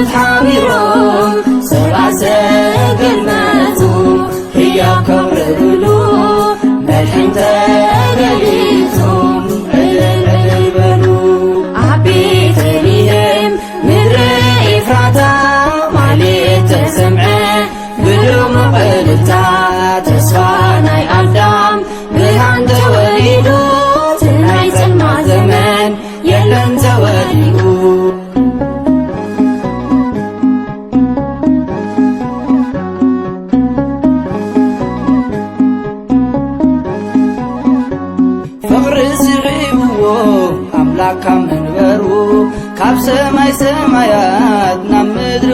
መላእክት ሓቢሮም ሰብአ ሰገነቱ ሕያው ከብርብሉ መልሕም ተገሊጾም ዕልል ዕልል በሉ ኣብ ቤተልሔም ምድሪ ኤፍራታ ማህሌት ተሰምዐ ብድሙቕ ዕልልታ ተስፋ ናይ ኣዳም ብርሃን ተወሊዱ ናይ ጽልማት ዘመን የለን ተወዲኡ ፍቕሪ ስዒብዎ ኣምላክ ካብ መንበሩ ካብ ሰማይ ሰማያት ናብ ምድሪ